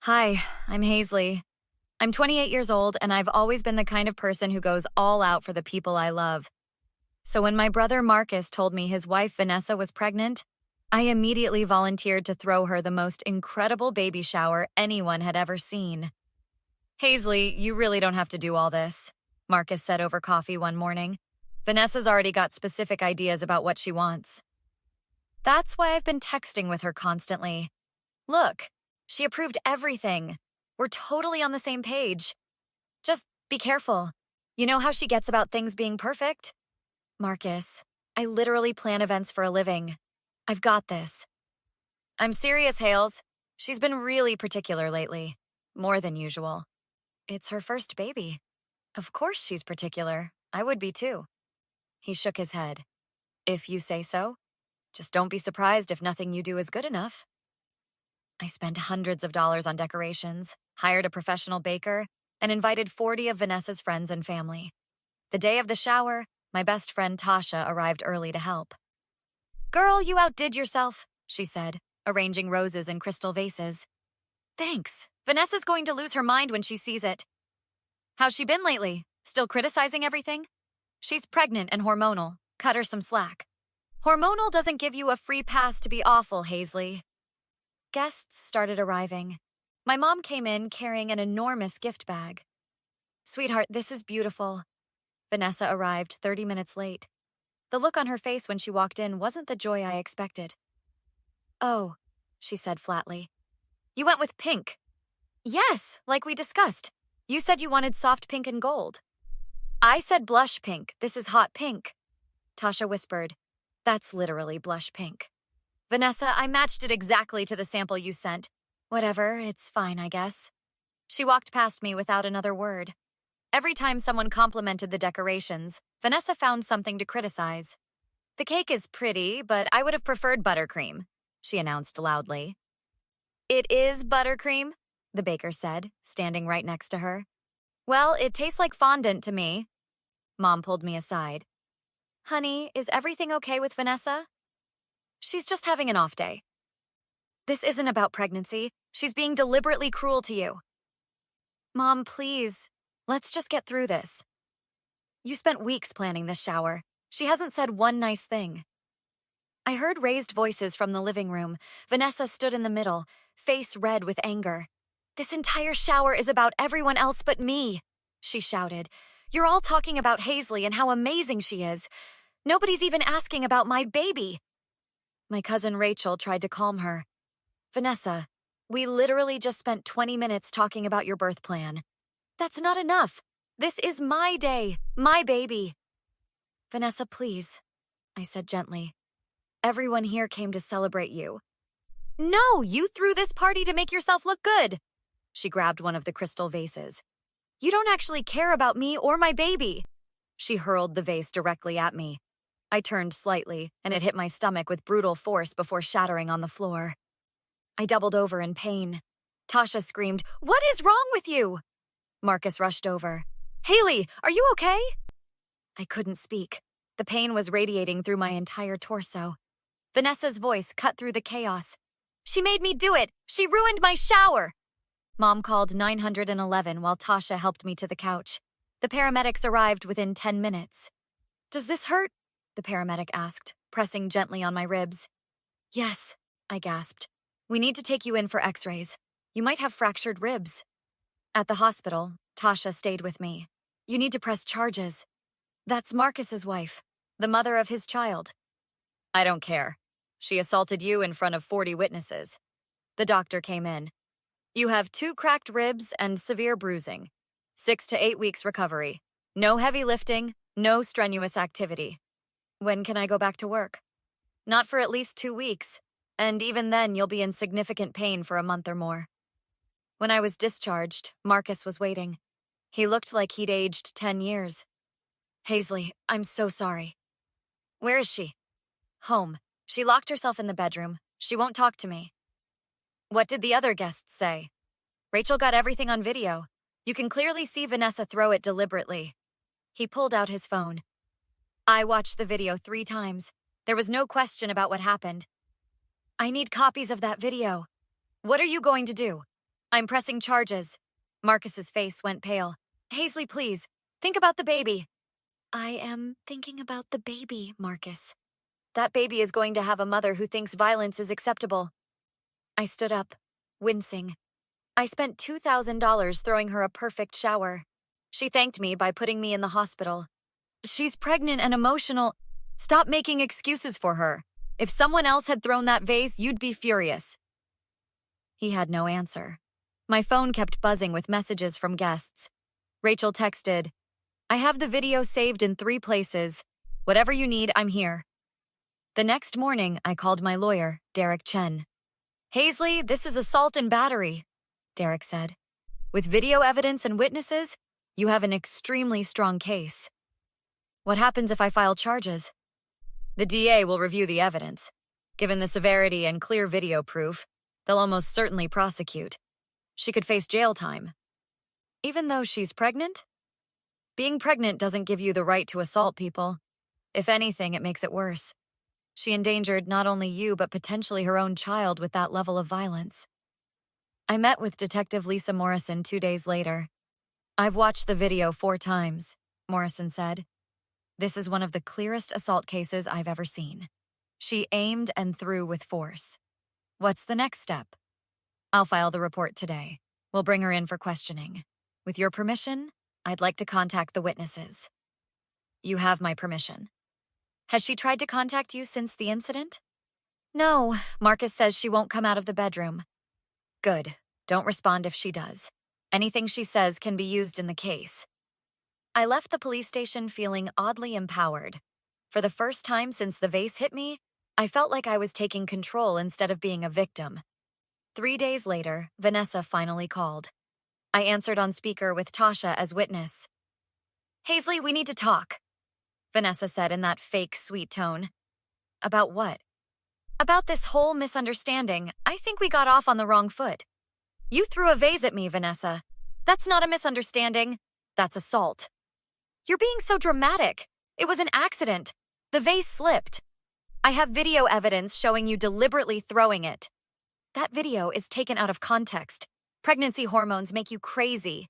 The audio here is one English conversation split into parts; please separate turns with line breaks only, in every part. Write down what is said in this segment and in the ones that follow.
Hi, I'm Hazley. I'm 28 years old, and I've always been the kind of person who goes all out for the people I love. So when my brother Marcus told me his wife Vanessa was pregnant, I immediately volunteered to throw her the most incredible baby shower anyone had ever seen. Hazley, you really don't have to do all this, Marcus said over coffee one morning. Vanessa's already got specific ideas about what she wants. That's why I've been texting with her constantly. Look, she approved everything. We're totally on the same page. Just be careful. You know how she gets about things being perfect? Marcus, I literally plan events for a living. I've got this. I'm serious, Hales. She's been really particular lately. More than usual. It's her first baby. Of course she's particular. I would be too. He shook his head. If you say so. Just don't be surprised if nothing you do is good enough. I spent hundreds of dollars on decorations, hired a professional baker, and invited 40 of Vanessa's friends and family. The day of the shower, my best friend Tasha arrived early to help. "Girl, you outdid yourself," she said, arranging roses in crystal vases. "Thanks. Vanessa's going to lose her mind when she sees it." "How's she been lately? Still criticizing everything?" "She's pregnant and hormonal. Cut her some slack." "Hormonal doesn't give you a free pass to be awful, Hazley." Guests started arriving. My mom came in carrying an enormous gift bag. "Sweetheart, this is beautiful." Vanessa arrived 30 minutes late. The look on her face when she walked in wasn't the joy I expected. "Oh," she said flatly. "You went with pink." "Yes, like we discussed. You said you wanted soft pink and gold." "I said blush pink. This is hot pink." Tasha whispered. "That's literally blush pink." "Vanessa, I matched it exactly to the sample you sent. Whatever, it's fine, I guess." She walked past me without another word. Every time someone complimented the decorations, Vanessa found something to criticize. "The cake is pretty, but I would have preferred buttercream," she announced loudly. "It is buttercream," the baker said, standing right next to her. "Well, it tastes like fondant to me." Mom pulled me aside. "Honey, is everything okay with Vanessa?" "She's just having an off day." "This isn't about pregnancy. She's being deliberately cruel to you." "Mom, please. Let's just get through this. You spent weeks planning this shower. She hasn't said one nice thing." I heard raised voices from the living room. Vanessa stood in the middle, face red with anger. "This entire shower is about everyone else but me," she shouted. "You're all talking about Hazley and how amazing she is. Nobody's even asking about my baby." My cousin Rachel tried to calm her. "Vanessa, we literally just spent 20 minutes talking about your birth plan. That's not enough. This is my day, my baby." "Vanessa, please," I said gently. "Everyone here came to celebrate you." "No, you threw this party to make yourself look good." She grabbed one of the crystal vases. "You don't actually care about me or my baby." She hurled the vase directly at me. I turned slightly, and it hit my stomach with brutal force before shattering on the floor. I doubled over in pain. Tasha screamed, "What is wrong with you?" Marcus rushed over. "Haley, are you okay?" I couldn't speak. The pain was radiating through my entire torso. Vanessa's voice cut through the chaos. "She made me do it! She ruined my shower!" Mom called 911 while Tasha helped me to the couch. The paramedics arrived within 10 minutes. "Does this hurt?" the paramedic asked, pressing gently on my ribs. "Yes," I gasped. "We need to take you in for x-rays. You might have fractured ribs." At the hospital, Tasha stayed with me. "You need to press charges." "That's Marcus's wife, the mother of his child." "I don't care. She assaulted you in front of 40 witnesses. The doctor came in. "You have 2 cracked ribs and severe bruising. 6 to 8 weeks recovery. No heavy lifting, no strenuous activity." "When can I go back to work?" "Not for at least 2 weeks, and even then you'll be in significant pain for a month or more." When I was discharged, Marcus was waiting. He looked like he'd aged 10 years. "Hazley, I'm so sorry." "Where is she?" "Home. She locked herself in the bedroom. She won't talk to me." "What did the other guests say?" "Rachel got everything on video. You can clearly see Vanessa throw it deliberately." He pulled out his phone. "I watched the video 3 times. There was no question about what happened." "I need copies of that video." "What are you going to do?" I'm pressing charges. Marcus's face went pale. Hazley, please, think about the baby. I am thinking about the baby, Marcus. That baby is going to have a mother who thinks violence is acceptable. I stood up, wincing. I spent $2,000 throwing her a perfect shower. She thanked me by putting me in the hospital. She's pregnant and emotional. Stop making excuses for her. If someone else had thrown that vase, you'd be furious. He had no answer. My phone kept buzzing with messages from guests. Rachel texted, I have the video saved in 3 places. Whatever you need, I'm here. The next morning, I called my lawyer, Derek Chen. Hazley, this is assault and battery, Derek said. With video evidence and witnesses, you have an extremely strong case. What happens if I file charges? The DA will review the evidence. Given the severity and clear video proof, they'll almost certainly prosecute. She could face jail time. Even though she's pregnant? Being pregnant doesn't give you the right to assault people. If anything, it makes it worse. She endangered not only you, but potentially her own child with that level of violence. I met with Detective Lisa Morrison 2 days later. I've watched the video 4 times, Morrison said. This is one of the clearest assault cases I've ever seen. She aimed and threw with force. What's the next step? I'll file the report today. We'll bring her in for questioning. With your permission, I'd like to contact the witnesses. You have my permission. Has she tried to contact you since the incident? No, Marcus says she won't come out of the bedroom. Good. Don't respond if she does. Anything she says can be used in the case. I left the police station feeling oddly empowered. For the first time since the vase hit me, I felt like I was taking control instead of being a victim. 3 days later, Vanessa finally called. I answered on speaker with Tasha as witness. Hazley, we need to talk, Vanessa said in that fake, sweet tone. About what? About this whole misunderstanding. I think we got off on the wrong foot. You threw a vase at me, Vanessa. That's not a misunderstanding. That's assault. You're being so dramatic. It was an accident. The vase slipped. I have video evidence showing you deliberately throwing it. That video is taken out of context. Pregnancy hormones make you crazy.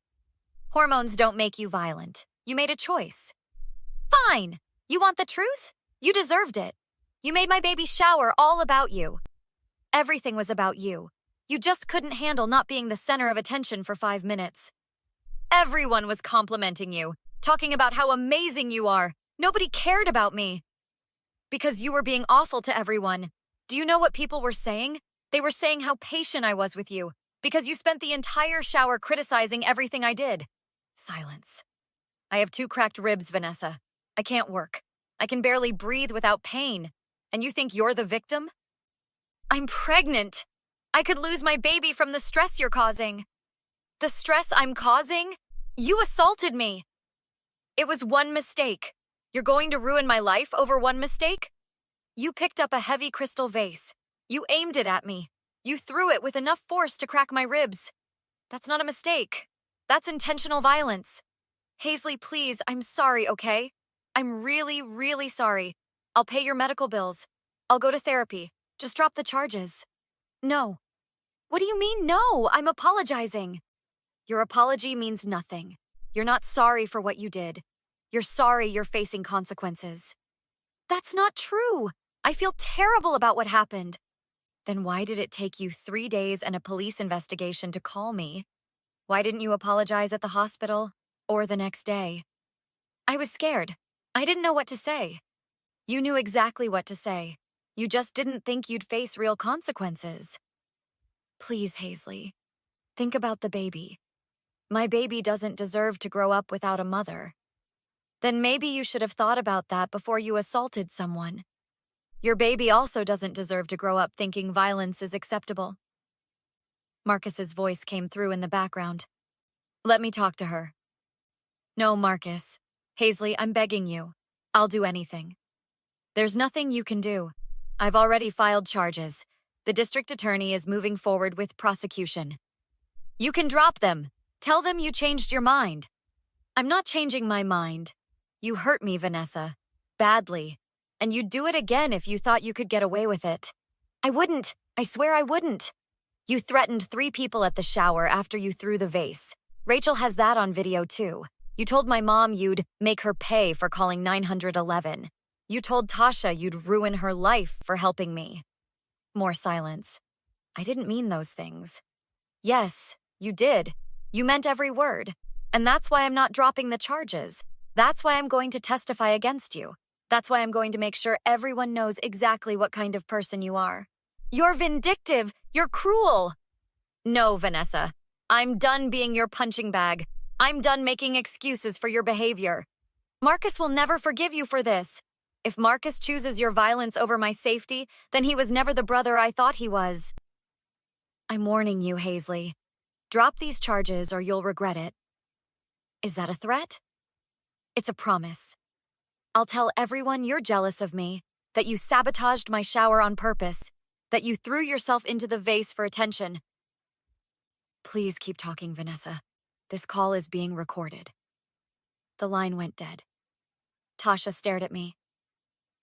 Hormones don't make you violent. You made a choice. Fine. You want the truth? You deserved it. You made my baby shower all about you. Everything was about you. You just couldn't handle not being the center of attention for 5 minutes. Everyone was complimenting you, talking about how amazing you are. Nobody cared about me. Because you were being awful to everyone. Do you know what people were saying? They were saying how patient I was with you, because you spent the entire shower criticizing everything I did. Silence. I have 2 cracked ribs, Vanessa. I can't work. I can barely breathe without pain. And you think you're the victim? I'm pregnant. I could lose my baby from the stress you're causing. The stress I'm causing? You assaulted me. It was one mistake. You're going to ruin my life over one mistake? You picked up a heavy crystal vase. You aimed it at me. You threw it with enough force to crack my ribs. That's not a mistake. That's intentional violence. Hazley, please, I'm sorry, okay? I'm really, really sorry. I'll pay your medical bills. I'll go to therapy. Just drop the charges. No. What do you mean, no? I'm apologizing. Your apology means nothing. You're not sorry for what you did. You're sorry you're facing consequences. That's not true. I feel terrible about what happened. Then why did it take you 3 days and a police investigation to call me? Why didn't you apologize at the hospital or the next day? I was scared. I didn't know what to say. You knew exactly what to say. You just didn't think you'd face real consequences. Please, Hazley, think about the baby. My baby doesn't deserve to grow up without a mother. Then maybe you should have thought about that before you assaulted someone. Your baby also doesn't deserve to grow up thinking violence is acceptable. Marcus's voice came through in the background. Let me talk to her. No, Marcus. Hazley, I'm begging you. I'll do anything. There's nothing you can do. I've already filed charges. The district attorney is moving forward with prosecution. You can drop them. Tell them you changed your mind. I'm not changing my mind. You hurt me, Vanessa. Badly. And you'd do it again if you thought you could get away with it. I wouldn't. I swear I wouldn't. You threatened 3 people at the shower after you threw the vase. Rachel has that on video too. You told my mom you'd make her pay for calling 911. You told Tasha you'd ruin her life for helping me. More silence. I didn't mean those things. Yes, you did. You meant every word. And that's why I'm not dropping the charges. That's why I'm going to testify against you. That's why I'm going to make sure everyone knows exactly what kind of person you are. You're vindictive. You're cruel. No, Vanessa. I'm done being your punching bag. I'm done making excuses for your behavior. Marcus will never forgive you for this. If Marcus chooses your violence over my safety, then he was never the brother I thought he was. I'm warning you, Hazley. Drop these charges or you'll regret it. Is that a threat? It's a promise. I'll tell everyone you're jealous of me, that you sabotaged my shower on purpose, that you threw yourself into the vase for attention. Please keep talking, Vanessa. This call is being recorded. The line went dead. Tasha stared at me.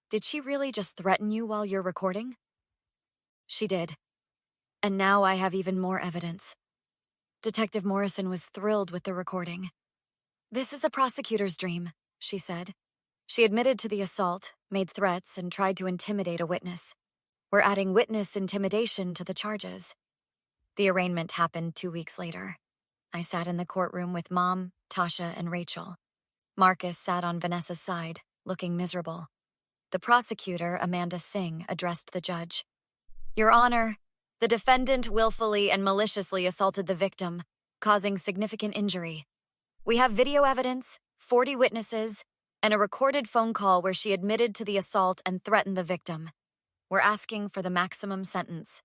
Did she really just threaten you while you're recording? She did. And now I have even more evidence. Detective Morrison was thrilled with the recording. This is a prosecutor's dream, she said. She admitted to the assault, made threats, and tried to intimidate a witness. We're adding witness intimidation to the charges. The arraignment happened 2 weeks later. I sat in the courtroom with Mom, Tasha, and Rachel. Marcus sat on Vanessa's side, looking miserable. The prosecutor, Amanda Singh, addressed the judge. Your Honor, the defendant willfully and maliciously assaulted the victim, causing significant injury. We have video evidence, 40 witnesses, and a recorded phone call where she admitted to the assault and threatened the victim. We're asking for the maximum sentence.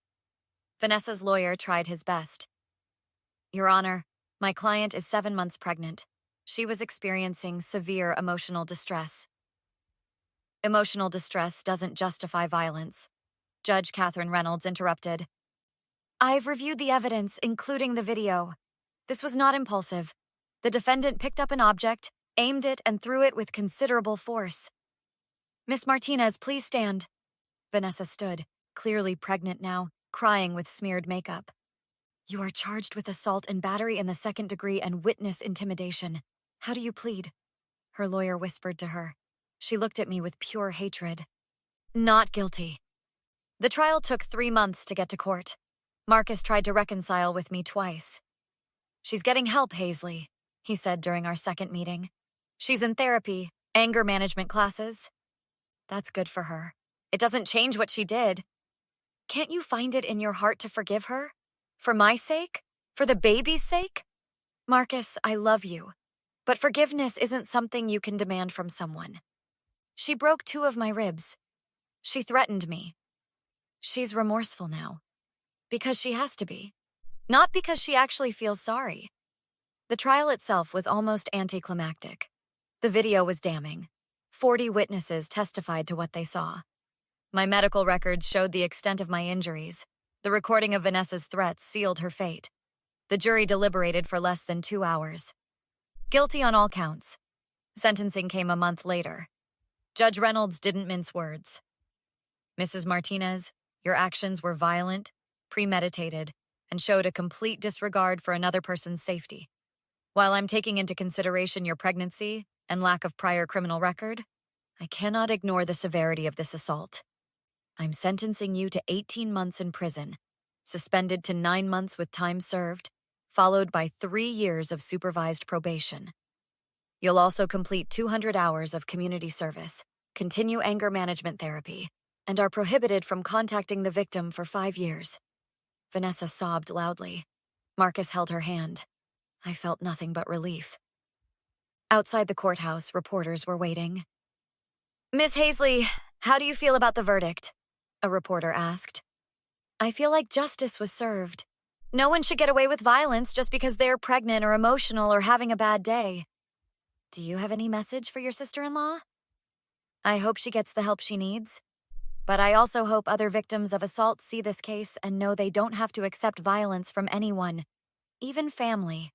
Vanessa's lawyer tried his best. Your Honor, my client is 7 months pregnant. She was experiencing severe emotional distress. Emotional distress doesn't justify violence. Judge Catherine Reynolds interrupted. I've reviewed the evidence, including the video. This was not impulsive. The defendant picked up an object, aimed it, and threw it with considerable force. Miss Martinez, please stand. Vanessa stood, clearly pregnant now, crying with smeared makeup. You are charged with assault and battery in the 2nd degree and witness intimidation. How do you plead? Her lawyer whispered to her. She looked at me with pure hatred. Not guilty. The trial took 3 months to get to court. Marcus tried to reconcile with me twice. She's getting help, Hazley, he said during our 2nd meeting. She's in therapy, anger management classes. That's good for her. It doesn't change what she did. Can't you find it in your heart to forgive her? For my sake? For the baby's sake? Marcus, I love you. But forgiveness isn't something you can demand from someone. She broke 2 of my ribs. She threatened me. She's remorseful now. Because she has to be. Not because she actually feels sorry. The trial itself was almost anticlimactic. The video was damning. 40 witnesses testified to what they saw. My medical records showed the extent of my injuries. The recording of Vanessa's threats sealed her fate. The jury deliberated for less than 2 hours. Guilty on all counts. Sentencing came a month later. Judge Reynolds didn't mince words. Mrs. Martinez, your actions were violent, premeditated, and showed a complete disregard for another person's safety. While I'm taking into consideration your pregnancy and lack of prior criminal record, I cannot ignore the severity of this assault. I'm sentencing you to 18 months in prison, suspended to 9 months with time served, followed by 3 years of supervised probation. You'll also complete 200 hours of community service, continue anger management therapy, and are prohibited from contacting the victim for 5 years. Vanessa sobbed loudly. Marcus held her hand. I felt nothing but relief. Outside the courthouse, reporters were waiting. Miss Hazley, how do you feel about the verdict? A reporter asked. I feel like justice was served. No one should get away with violence just because they're pregnant or emotional or having a bad day. Do you have any message for your sister-in-law? I hope she gets the help she needs. But I also hope other victims of assault see this case and know they don't have to accept violence from anyone, even family.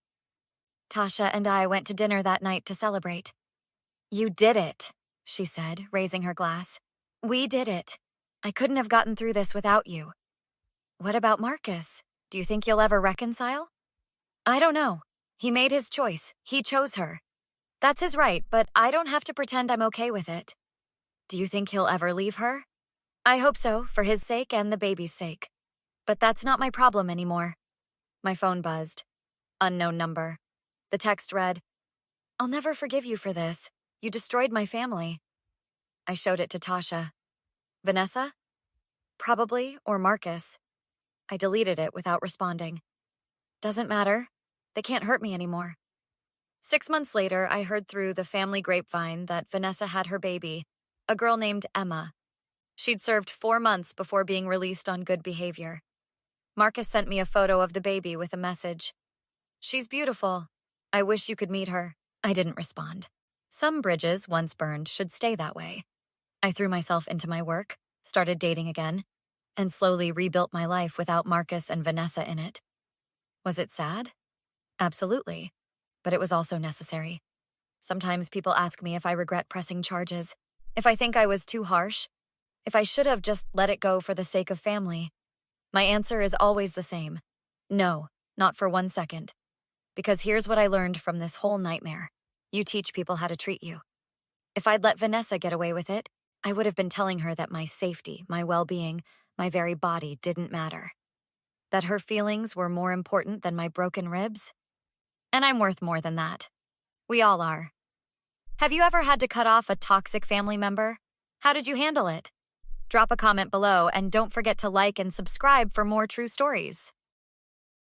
Tasha and I went to dinner that night to celebrate. You did it, she said, raising her glass. We did it. I couldn't have gotten through this without you. What about Marcus? Do you think you'll ever reconcile? I don't know. He made his choice. He chose her. That's his right, but I don't have to pretend I'm okay with it. Do you think he'll ever leave her? I hope so, for his sake and the baby's sake. But that's not my problem anymore. My phone buzzed. Unknown number. The text read, "I'll never forgive you for this. You destroyed my family." I showed it to Tasha. Vanessa? Probably, or Marcus. I deleted it without responding. Doesn't matter. They can't hurt me anymore. 6 months later, I heard through the family grapevine that Vanessa had her baby, a girl named Emma. She'd served 4 months before being released on good behavior. Marcus sent me a photo of the baby with a message. "She's beautiful. I wish you could meet her." I didn't respond. Some bridges, once burned, should stay that way. I threw myself into my work, started dating again, and slowly rebuilt my life without Marcus and Vanessa in it. Was it sad? Absolutely. But it was also necessary. Sometimes people ask me if I regret pressing charges, if I think I was too harsh, if I should have just let it go for the sake of family. My answer is always the same. No, not for 1 second. Because here's what I learned from this whole nightmare. You teach people how to treat you. If I'd let Vanessa get away with it, I would have been telling her that my safety, my well-being, my very body didn't matter. That her feelings were more important than my broken ribs. And I'm worth more than that. We all are. Have you ever had to cut off a toxic family member? How did you handle it? Drop a comment below and don't forget to like and subscribe for more true stories.